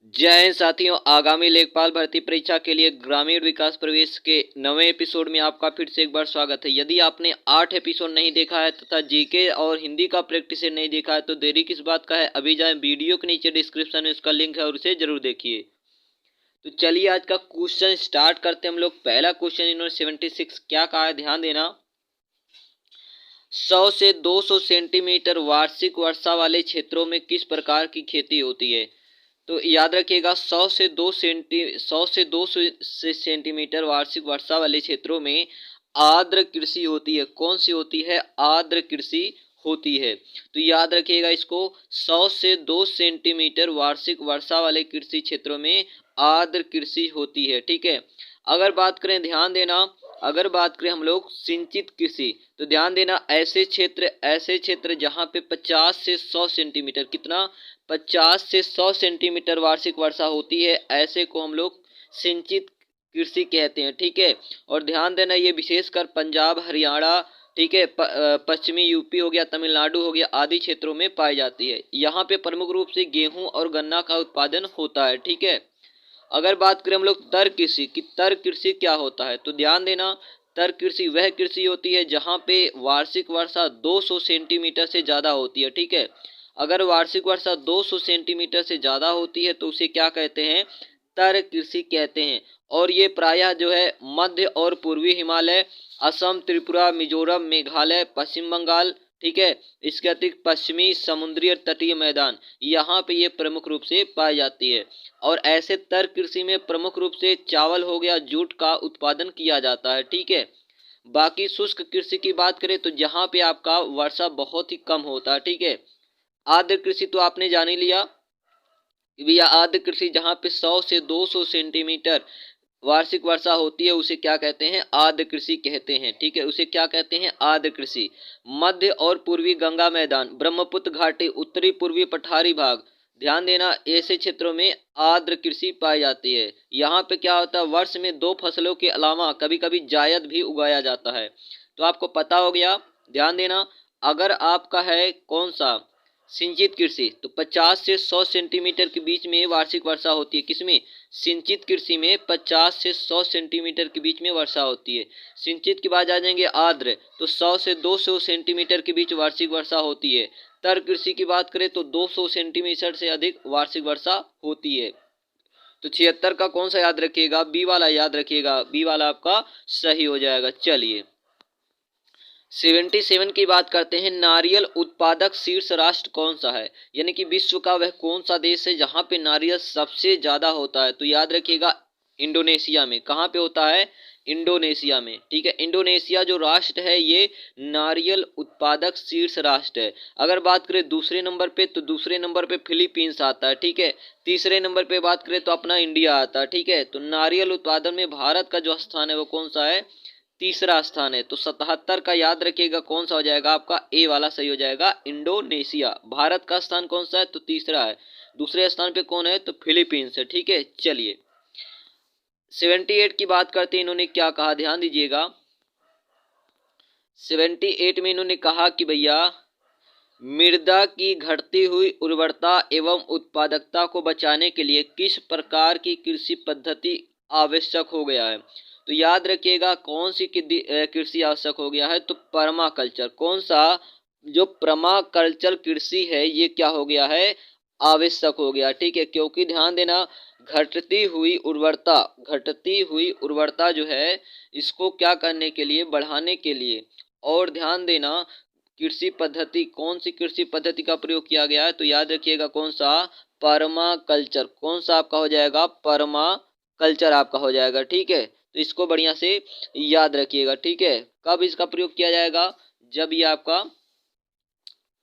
जय हिंद साथियों। आगामी लेखपाल भर्ती परीक्षा के लिए ग्रामीण विकास प्रवेश के नवे एपिसोड में आपका फिर से एक बार स्वागत है। यदि आपने 8 एपिसोड नहीं देखा है तथा जीके और हिंदी का प्रैक्टिस नहीं देखा है तो देरी किस बात का है, अभी जाएं, वीडियो के नीचे डिस्क्रिप्शन में उसका लिंक है और उसे जरूर देखिए। तो चलिए आज का क्वेश्चन स्टार्ट करते हैं हम लोग। पहला क्वेश्चन इन्होंने 76 क्या कहा है, ध्यान देना। 100 से 200 सेंटीमीटर वार्षिक वर्षा वाले क्षेत्रों में किस प्रकार की खेती होती है? तो याद रखिएगा 100 से 200 सेंटीमीटर वार्षिक वर्षा वाले क्षेत्रों में आर्द्र कृषि होती है। कौन सी होती है? आर्द्र कृषि होती है। तो याद रखिएगा इसको, 100 से 2 सेंटीमीटर वार्षिक वर्षा वाले कृषि क्षेत्रों में आर्द्र कृषि होती है। ठीक है। अगर बात करें, ध्यान देना, अगर बात करें हम लोग सिंचित कृषि, तो ध्यान देना ऐसे क्षेत्र जहां पे 50 से 100 सेंटीमीटर, कितना, 50 से 100 सेंटीमीटर वार्षिक वर्षा होती है, ऐसे को हम लोग सिंचित कृषि कहते हैं। ठीक है। और ध्यान देना ये विशेषकर पंजाब, हरियाणा, ठीक है, पश्चिमी यूपी हो गया, तमिलनाडु हो गया, आदि क्षेत्रों में पाई जाती है। यहाँ पे प्रमुख रूप से गेहूं और गन्ना का उत्पादन होता है। ठीक है। अगर बात करें हम लोग तर्क कृषि की, तर्क कृषि क्या होता है, तो ध्यान देना, तर्क कृषि वह कृषि होती है जहां पे वार्षिक वर्षा 200 सेंटीमीटर से ज्यादा होती है। ठीक है। अगर वार्षिक वर्षा 200 सेंटीमीटर से ज्यादा होती है तो उसे क्या कहते हैं? तर्क कृषि कहते हैं। और ये प्रायः जो है मध्य और पूर्वी हिमालय, असम, त्रिपुरा, मिजोरम, मेघालय, पश्चिम बंगाल, ठीक है, इसके अतिरिक्त पश्चिमी समुद्री और तटीय मैदान, यहाँ पे ये प्रमुख रूप से पाई जाती है। और ऐसे तर्क कृषि में प्रमुख रूप से चावल हो गया, जूट का उत्पादन किया जाता है। ठीक है। बाकी शुष्क कृषि की बात करें तो जहाँ पे आपका वर्षा बहुत ही कम होता है। ठीक है। आर्द्र कृषि तो आपने जान ही लिया, या आर्द्र कृषि जहाँ पे 100 से 200 सेंटीमीटर वार्षिक वर्षा होती है उसे क्या कहते हैं? आर्द्र कृषि कहते हैं। ठीक है, उसे क्या कहते हैं? आर्द्र कृषि। मध्य और पूर्वी गंगा मैदान, ब्रह्मपुत्र घाटी, उत्तरी पूर्वी पठारी भाग, ध्यान देना, ऐसे क्षेत्रों में आर्द्र कृषि पाई जाती है। यहाँ पे क्या होता है, वर्ष में 2 फसलों के अलावा कभी कभी जायद भी उगाया जाता है। तो आपको पता हो गया। ध्यान देना, अगर आपका है कौन सा, सिंचित कृषि, तो 50 से 100 सेंटीमीटर के बीच में वार्षिक वर्षा होती है। किसमें? सिंचित कृषि में 50 से 100 सेंटीमीटर के बीच में वर्षा होती है। सिंचित के बाद आ जाएंगे आर्द्र, तो 100 से 200 सेंटीमीटर के बीच वार्षिक वर्षा होती है। तर्क कृषि की बात करें तो 200 सेंटीमीटर से अधिक वार्षिक वर्षा होती है। तो 76 का कौन सा याद रखिएगा? बी वाला याद रखिएगा, बी वाला आपका सही हो जाएगा। चलिए 77 की बात करते हैं। नारियल उत्पादक शीर्ष राष्ट्र कौन सा है? यानी कि विश्व का वह कौन सा देश है जहां पे नारियल सबसे ज्यादा होता है? तो याद रखिएगा इंडोनेशिया में। कहां पे होता है? इंडोनेशिया में। ठीक है। इंडोनेशिया जो राष्ट्र है ये नारियल उत्पादक शीर्ष राष्ट्र है। अगर बात करें दूसरे नंबर पे, तो दूसरे नंबर पे फिलीपींस आता है। ठीक है। तीसरे नंबर पे बात करें तो अपना इंडिया आता है। ठीक है। तो नारियल उत्पादन में भारत का जो स्थान है वो कौन सा है? तीसरा स्थान है। तो 77 का याद रखिएगा कौन सा हो जाएगा आपका? ए वाला सही हो जाएगा, इंडोनेशिया। भारत का स्थान कौन सा है? तो तीसरा है। दूसरे स्थान पे कौन है? तो फिलीपींस है। ठीक है। चलिए 78 की बात करते हैं। इन्होंने क्या कहा, ध्यान दीजिएगा। 78 में इन्होंने कहा कि भैया मृदा की घटती हुई उर्वरता एवं उत्पादकता को बचाने के लिए किस प्रकार की कृषि पद्धति आवश्यक हो गया है? तो याद रखिएगा कौन सी कृषि आवश्यक हो गया है? तो परमाकल्चर। कौन सा? जो परमाकल्चर कृषि है ये क्या हो गया है? आवश्यक हो गया। ठीक है। क्योंकि ध्यान देना, घटती हुई उर्वरता जो है इसको क्या करने के लिए? बढ़ाने के लिए। और ध्यान देना कृषि पद्धति, कौन सी कृषि पद्धति का प्रयोग किया गया है? तो याद रखिएगा कौन सा? परमाकल्चर। कौन सा आपका हो जाएगा? परमाकल्चर आपका हो जाएगा। ठीक है। तो इसको बढ़िया से याद रखिएगा। ठीक है। कब इसका प्रयोग किया जाएगा? जब ये आपका,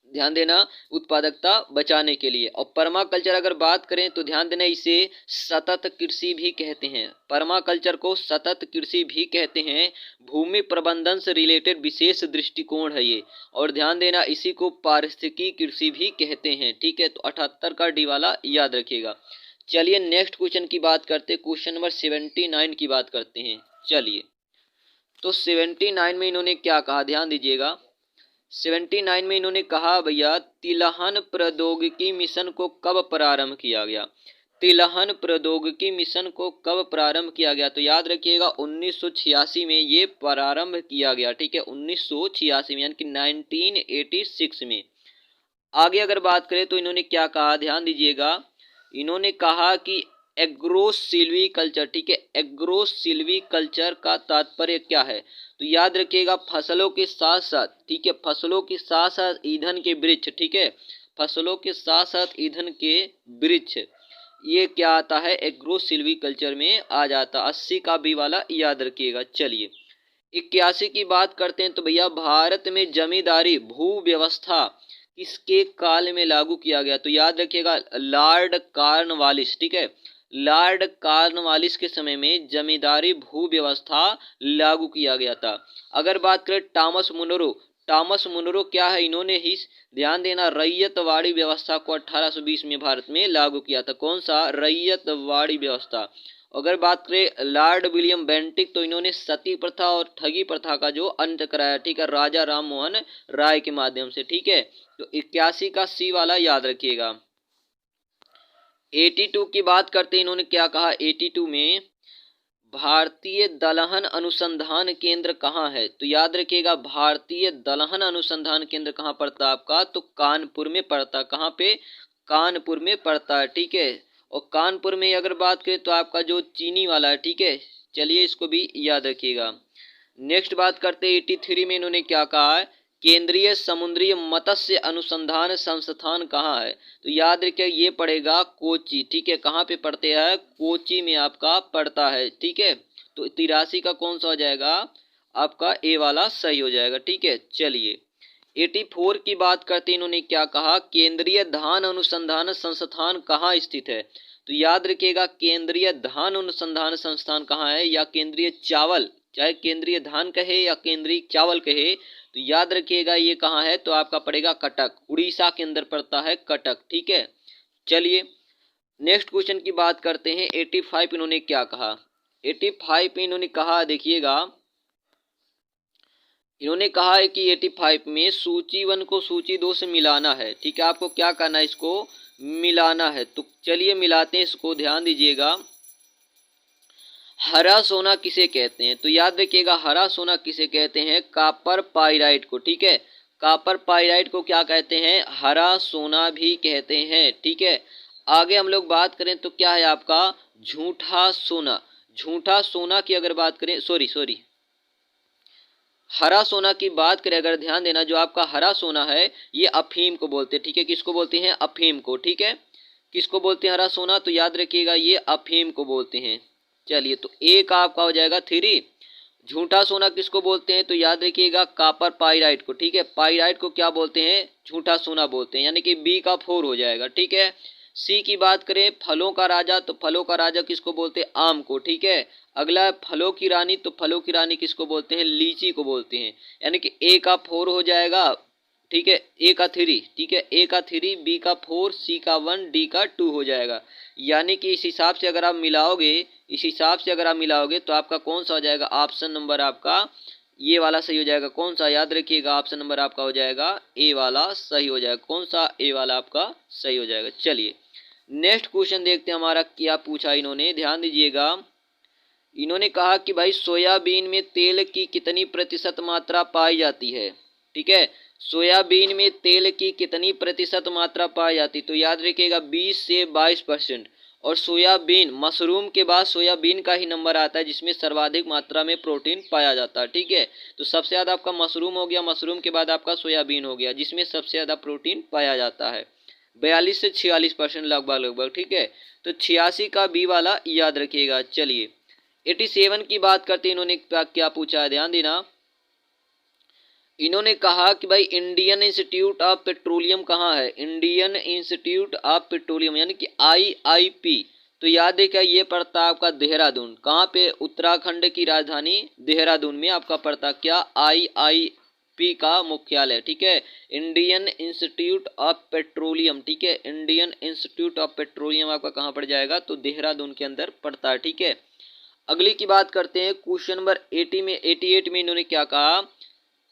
ध्यान देना, उत्पादकता बचाने के लिए। और परमाकल्चर अगर बात करें तो ध्यान देना इसे सतत कृषि भी कहते हैं। परमाकल्चर को सतत कृषि भी कहते हैं। भूमि प्रबंधन से रिलेटेड विशेष दृष्टिकोण है ये। और ध्यान देना इसी को पारिस्थितिकी कृषि भी कहते हैं। ठीक है। तो 78 का डी वाला याद रखिएगा। चलिए नेक्स्ट क्वेश्चन की बात करते हैं। क्वेश्चन नंबर 79 की बात करते हैं। चलिए तो 79 में इन्होंने क्या कहा, ध्यान दीजिएगा। 79 में इन्होंने कहा भैया तिलहन प्रौद्योगिकी मिशन को कब प्रारंभ किया गया? तिलहन प्रौद्योगिकी मिशन को कब प्रारंभ किया गया? तो याद रखिएगा 1986 में ये प्रारंभ किया गया, ठीक है, 1986 में, यानी कि 1986 में। आगे अगर बात करें तो इन्होंने क्या कहा, ध्यान दीजिएगा, इन्होंने कहा कि एग्रो सिल्वीकल्चर, ठीक है, एग्रो सिल्वीकल्चर का तात्पर्य क्या है? तो याद रखिएगा फसलों के साथ साथ, ठीक है, फसलों के साथ साथ ईंधन के वृक्ष, ठीक है, फसलों के साथ साथ ईंधन के वृक्ष, ये क्या आता है, एग्रो सिल्वीकल्चर में आ जाता। 80 का बी वाला याद रखिएगा। चलिए 81 की बात करते हैं तो भैया भारत में जमींदारी भू व्यवस्था किसके काल में लागू किया गया? तो याद रखिएगा लॉर्ड कॉर्नवालिस, ठीक है, लॉर्ड कॉर्नवालिस के समय में जमींदारी भू व्यवस्था लागू किया गया था। अगर बात करें टॉमस मुनरो, टॉमस मुनरो क्या है, इन्होंने ही, ध्यान देना, रैयतवाड़ी व्यवस्था को 1820 में भारत में लागू किया था। कौन सा? रैयतवाड़ी व्यवस्था। अगर बात करें लॉर्ड विलियम बेंटिक, तो इन्होंने सती प्रथा और ठगी प्रथा का जो अंत कराया, ठीक है, राजा राम मोहन राय के माध्यम से, ठीक है। तो 81 का सी वाला याद रखिएगा। 82 की बात करते हैं, इन्होंने क्या कहा 82 में, भारतीय दलहन अनुसंधान केंद्र कहाँ है? तो याद रखिएगा भारतीय दलहन अनुसंधान केंद्र कहाँ पड़ता है आपका? तो कानपुर में पड़ता। कहाँ पे? कानपुर में पड़ता है, ठीक है। और कानपुर में अगर बात करें तो आपका जो चीनी वाला है, ठीक है, चलिए इसको भी याद रखिएगा। नेक्स्ट बात करते हैं 83 में, इन्होंने क्या कहा है, केंद्रीय समुद्री मत्स्य अनुसंधान संस्थान कहाँ है? तो याद रखिए ये पड़ेगा कोची, ठीक है, कहाँ पे पड़ते हैं? कोची में आपका पड़ता है, ठीक है। तो 83 का कौन सा हो जाएगा आपका? ए वाला सही हो जाएगा, ठीक है। चलिए 84 की बात करते हैं, इन्होंने क्या कहा, केंद्रीय धान अनुसंधान संस्थान कहाँ स्थित है? तो याद रखिएगा केंद्रीय धान अनुसंधान संस्थान कहाँ है, या केंद्रीय चावल, चाहे केंद्रीय धान कहे या केंद्रीय चावल कहे, तो याद रखिएगा ये कहाँ है, तो आपका पड़ेगा कटक, उड़ीसा के अंदर पड़ता है कटक, ठीक है। चलिए नेक्स्ट क्वेश्चन की बात करते हैं। 85 इन्होंने क्या कहा? 85 में इन्होंने कहा, देखिएगा, इन्होंने कहा है कि 85 में सूची 1 को सूची 2 से मिलाना है, ठीक है, आपको क्या करना है, इसको मिलाना है। तो चलिए मिलाते हैं इसको, ध्यान दीजिएगा। हरा सोना किसे कहते हैं? तो याद रखिएगा हरा सोना किसे कहते हैं? कॉपर पाइराइट को, ठीक है, कॉपर पाइराइट को क्या कहते हैं? हरा सोना भी कहते हैं, ठीक है। आगे हम लोग बात करें तो क्या है आपका? झूठा सोना। झूठा सोना की अगर बात करें, सॉरी हरा सोना की बात करें अगर, ध्यान देना, जो आपका हरा सोना है ये अफीम को बोलते हैं, ठीक है, किसको बोलते हैं? अफीम को, ठीक है, किसको बोलते हैं हरा सोना? तो याद रखिएगा ये अफीम को बोलते हैं। चलिए तो ए का आपका हो जाएगा 3। झूठा सोना किसको बोलते हैं? तो याद रखिएगा कॉपर पाइराइट को, ठीक है, पाइराइट को क्या बोलते हैं? झूठा सोना बोलते हैं, यानी कि बी का 4 हो जाएगा, ठीक है। सी की बात करें फलों का राजा, तो फलों का राजा किसको बोलते हैं? आम को, ठीक है। अगला है फलों की रानी, तो फलों की रानी किसको बोलते हैं? लीची को बोलते हैं, यानी कि ए का 4 हो जाएगा, ठीक है, ए का 3, ठीक है, ए का 3, बी का 4, सी का 1, डी का 2 हो जाएगा। यानी कि इस हिसाब से अगर आप मिलाओगे, इस हिसाब से अगर आप मिलाओगे तो आपका कौन सा हो जाएगा? ऑप्शन नंबर आपका ये वाला सही हो जाएगा। कौन सा? याद रखिएगा ऑप्शन नंबर आपका हो जाएगा ए वाला सही हो जाएगा। कौन सा? ए वाला आपका सही हो जाएगा। चलिए नेक्स्ट क्वेश्चन देखते हैं हमारा क्या पूछा इन्होंने, ध्यान दीजिएगा। इन्होंने कहा कि भाई सोयाबीन में तेल की कितनी प्रतिशत मात्रा पाई जाती है, ठीक है, सोयाबीन में तेल की कितनी प्रतिशत मात्रा पाई जाती? तो याद रखिएगा 20 से 22%। और सोयाबीन, मशरूम के बाद सोयाबीन का ही नंबर आता है जिसमें सर्वाधिक मात्रा में प्रोटीन पाया जाता है, ठीक है। तो सबसे ज़्यादा आपका मशरूम हो गया, मशरूम के बाद आपका सोयाबीन हो गया जिसमें सबसे ज़्यादा प्रोटीन पाया जाता है, 42 से 46% लगभग, ठीक है। तो 86 का बी वाला याद रखिएगा। चलिए 87 की बात करते हैं, इन्होंने क्या पूछा है, ध्यान देना। इन्होंने कहा कि भाई इंडियन इंस्टीट्यूट ऑफ पेट्रोलियम कहाँ है? इंडियन इंस्टीट्यूट ऑफ पेट्रोलियम यानी कि IIP, तो याद है क्या ये पड़ता है आपका देहरादून। कहाँ पे? उत्तराखंड की राजधानी देहरादून में आपका पड़ता क्या? IIP का मुख्यालय, ठीक है, इंडियन इंस्टीट्यूट ऑफ पेट्रोलियम, ठीक है, इंडियन इंस्टीट्यूट ऑफ पेट्रोलियम आपका कहाँ पड़ जाएगा? तो देहरादून के अंदर पड़ता है, ठीक है। अगली की बात करते हैं क्वेश्चन नंबर 88 में इन्होंने क्या कहा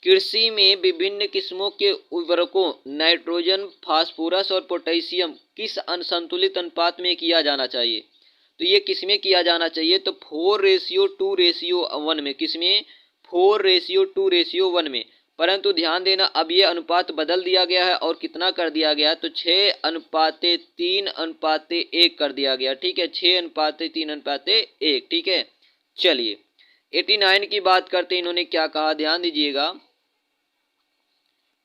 कृषि में विभिन्न किस्मों के उर्वरकों नाइट्रोजन, फास्फोरस और पोटेशियम किस संतुलित अनुपात में किया जाना चाहिए? तो ये किस में किया जाना चाहिए? तो 4:2:1 में। किसमें? 4:2:1 में। परंतु ध्यान देना, अब ये अनुपात बदल दिया गया है और कितना कर दिया गया? तो 6:3:1 कर दिया गया। ठीक है, 6:3:1। ठीक है, चलिए 89 की बात करते हैं। इन्होंने क्या कहा, ध्यान दीजिएगा।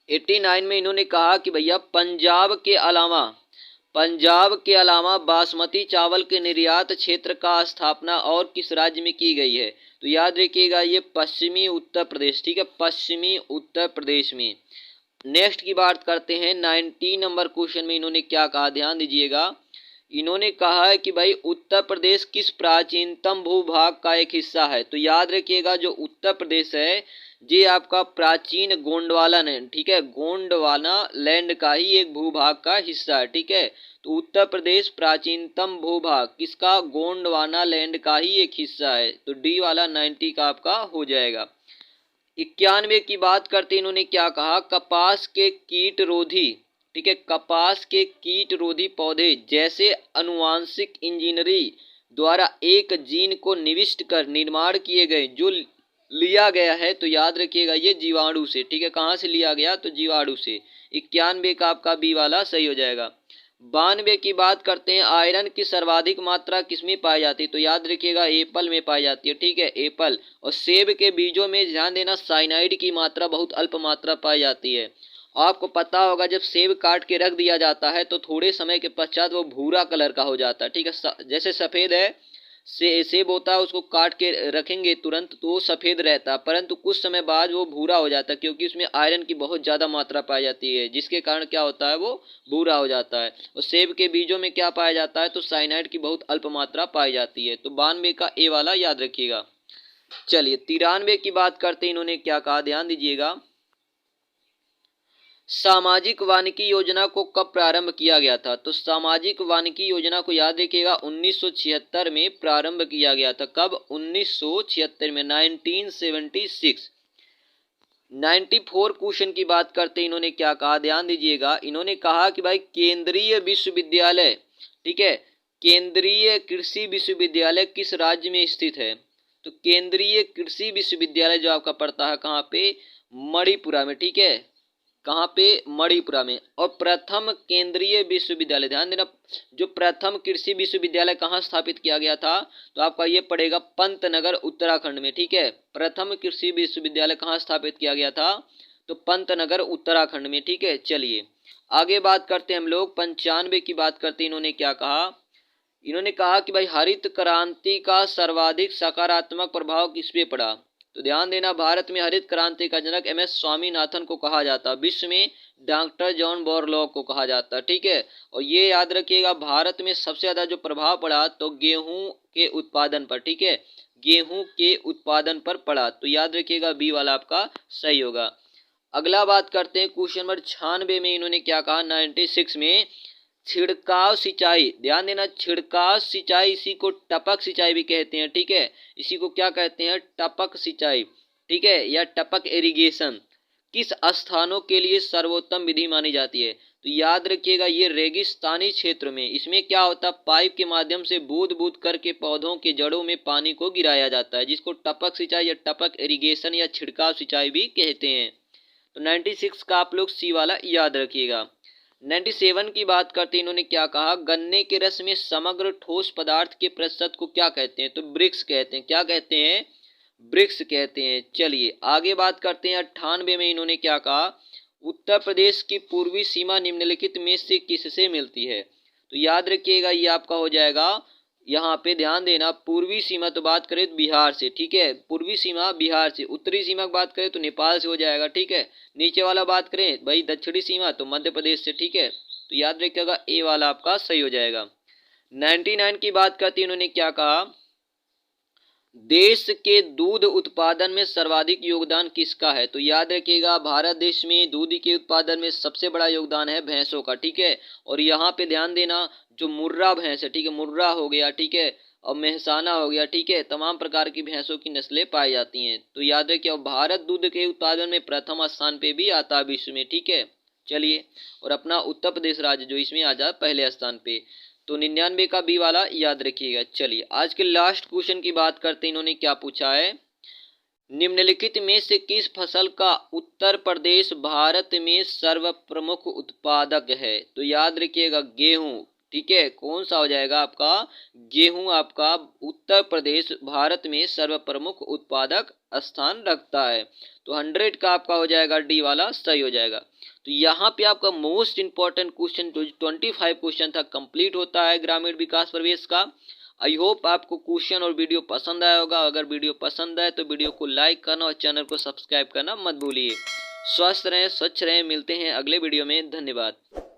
89 में इन्होंने कहा कि भैया पंजाब के अलावा बासमती चावल के निर्यात क्षेत्र का स्थापना और किस राज्य में की गई है? तो याद रखिएगा, ये पश्चिमी उत्तर प्रदेश। ठीक है, पश्चिमी उत्तर प्रदेश में। नेक्स्ट की बात करते हैं। 90 नंबर क्वेश्चन में इन्होंने क्या कहा, ध्यान दीजिएगा। इन्होंने कहा है कि भाई उत्तर प्रदेश किस प्राचीनतम भूभाग का एक हिस्सा है? तो याद रखिएगा, जो उत्तर प्रदेश है ये आपका प्राचीन गोंडवाना लैंड, ठीक है, गोंडवाना लैंड का ही एक भूभाग का हिस्सा है। ठीक है, तो उत्तर प्रदेश प्राचीनतम भूभाग किसका? गोंडवाना लैंड का ही एक हिस्सा है। तो डी वाला 90 का आपका हो जाएगा। 91 की बात करते इन्होंने क्या कहा, कपास के कीट रोधी, ठीक है, कपास के कीट रोधी पौधे जैसे अनुवांशिक इंजीनियरी द्वारा एक जीन को निविष्ट कर निर्माण किए गए जो लिया गया है। तो याद रखिएगा, ये जीवाणु से। ठीक है, कहाँ से लिया गया? तो जीवाणु से। 91 का आपका बी वाला सही हो जाएगा। 92 की बात करते हैं। आयरन की सर्वाधिक मात्रा किसमें पाई जाती है? तो याद रखिएगा, एप्पल में पाई जाती है। ठीक है, एप्पल और सेब के बीजों में ध्यान देना, साइनाइड की मात्रा बहुत अल्प मात्रा पाई जाती है। आपको पता होगा, जब सेब काट के रख दिया जाता है तो थोड़े समय के पश्चात वो भूरा कलर का हो जाता है। ठीक है, जैसे सफ़ेद है सेब होता है, उसको काट के रखेंगे तुरंत तो वो सफ़ेद रहता है, परंतु कुछ समय बाद वो भूरा हो जाता है, क्योंकि उसमें आयरन की बहुत ज़्यादा मात्रा पाई जाती है, जिसके कारण क्या होता है, वो भूरा हो जाता है। और सेब के बीजों में क्या पाया जाता है? तो साइनाइड की बहुत अल्प मात्रा पाई जाती है। तो 92 का ए वाला याद रखिएगा। चलिए 93 की बात करते हैं। इन्होंने क्या कहा, ध्यान दीजिएगा। सामाजिक वानिकी योजना को कब प्रारंभ किया गया था? तो सामाजिक वानिकी योजना को याद रखिएगा 1976 में प्रारंभ किया गया था। कब? 1976 में, 1976। 94 क्वेश्चन की बात करते हैं। इन्होंने क्या कहा, ध्यान दीजिएगा। इन्होंने कहा कि भाई केंद्रीय विश्वविद्यालय, ठीक है, केंद्रीय कृषि विश्वविद्यालय किस राज्य में स्थित है? तो केंद्रीय कृषि विश्वविद्यालय जो आपका पड़ता है कहाँ पे? मणिपुरा में। ठीक है, कहाँ पे? मणिपुरा में। और प्रथम केंद्रीय विश्वविद्यालय, ध्यान देना, जो प्रथम कृषि विश्वविद्यालय कहाँ स्थापित किया गया था? तो आपका ये पड़ेगा पंतनगर उत्तराखंड में। ठीक है, प्रथम कृषि विश्वविद्यालय कहाँ स्थापित किया गया था? तो पंतनगर उत्तराखंड में। ठीक है, चलिए आगे बात करते हैं हम लोग। 95 की बात करते हैं। इन्होंने क्या कहा, इन्होंने कहा कि भाई हरित क्रांति का सर्वाधिक सकारात्मक प्रभाव किस पे पड़ा? तो ध्यान देना, भारत में हरित क्रांति का जनक एम.एस. स्वामीनाथन को कहा जाता है, विश्व में डॉक्टर जॉन बोरलॉग को कहा जाता है। ठीक है, और ये याद रखिएगा, भारत में सबसे ज़्यादा जो प्रभाव पड़ा तो गेहूं के उत्पादन पर। ठीक है, गेहूं के उत्पादन पर पड़ा। तो याद रखिएगा, बी वाला आपका सही होगा। अगला बात करते हैं क्वेश्चन नंबर 96 में। इन्होंने क्या कहा, 96 में छिड़काव सिंचाई, ध्यान देना, छिड़काव सिंचाई, इसी को टपक सिंचाई भी कहते हैं। ठीक है, इसी को क्या कहते हैं? टपक सिंचाई। ठीक है, या टपक इरिगेशन किस स्थानों के लिए सर्वोत्तम विधि मानी जाती है? तो याद रखिएगा, ये रेगिस्तानी क्षेत्र में। इसमें क्या होता है, पाइप के माध्यम से बूंद बूंद करके पौधों के जड़ों में पानी को गिराया जाता है, जिसको टपक सिंचाई या टपक इरिगेशन या छिड़काव सिंचाई भी कहते हैं। तो 96 का आप लोग सी वाला याद रखिएगा। 97 की बात करते हैं। इन्होंने क्या कहा, गन्ने के रस में समग्र ठोस पदार्थ के प्रतिशत को क्या कहते हैं? तो ब्रिक्स कहते हैं। क्या कहते हैं? ब्रिक्स कहते हैं। चलिए आगे बात करते हैं। 98 में इन्होंने क्या कहा, उत्तर प्रदेश की पूर्वी सीमा निम्नलिखित में से किससे मिलती है? तो याद रखिएगा, ये आपका हो जाएगा, यहाँ पे ध्यान देना, पूर्वी सीमा तो बात करें तो बिहार से। ठीक है, पूर्वी सीमा बिहार से। उत्तरी सीमा की बात करें तो नेपाल से हो जाएगा। ठीक है, नीचे वाला बात करें भाई दक्षिणी सीमा तो मध्य प्रदेश से। ठीक है, तो याद रखिएगा, ए वाला आपका सही हो जाएगा। 99 की बात करती है। इन्होंने क्या कहा, देश के दूध उत्पादन में सर्वाधिक योगदान किसका है? तो याद रखिएगा, भारत देश में दूध के उत्पादन में सबसे बड़ा योगदान है भैंसों का। ठीक है, और यहाँ पे ध्यान देना, जो मुर्रा भैंस है, ठीक है, मुर्रा हो गया, ठीक है, और मेहसाना हो गया, ठीक है। तमाम प्रकार की भैंसों की नस्लें पाई जाती हैं। तो याद रखिए, और भारत दूध के उत्पादन में प्रथम स्थान पे भी आता है विश्व में, ठीक है। चलिए, और अपना उत्तर प्रदेश राज्य जो इसमें आ जाए पहले स्थान पे। तो 99 का बी वाला याद रखिएगा। चलिए, आज के लास्ट क्वेश्चन की बात करते हैं। इन्होंने क्या पूछा है, निम्नलिखित में से किस फसल का उत्तर प्रदेश भारत में सर्व प्रमुख उत्पादक है। तो याद रखिएगा गेहूं, ठीक है। कौन सा हो जाएगा आपका, गेहूं आपका उत्तर प्रदेश भारत में सर्व प्रमुख उत्पादक स्थान रखता है। तो 100 का आपका हो जाएगा डी वाला सही हो जाएगा। तो यहाँ पे आपका मोस्ट इंपॉर्टेंट क्वेश्चन जो 25 क्वेश्चन था कंप्लीट होता है ग्रामीण विकास प्रवेश का। आई होप आपको क्वेश्चन और वीडियो पसंद आया होगा। अगर वीडियो पसंद आए तो वीडियो को लाइक करना और चैनल को सब्सक्राइब करना मत भूलिए। स्वस्थ रहें, स्वच्छ रहें, मिलते हैं अगले वीडियो में। धन्यवाद।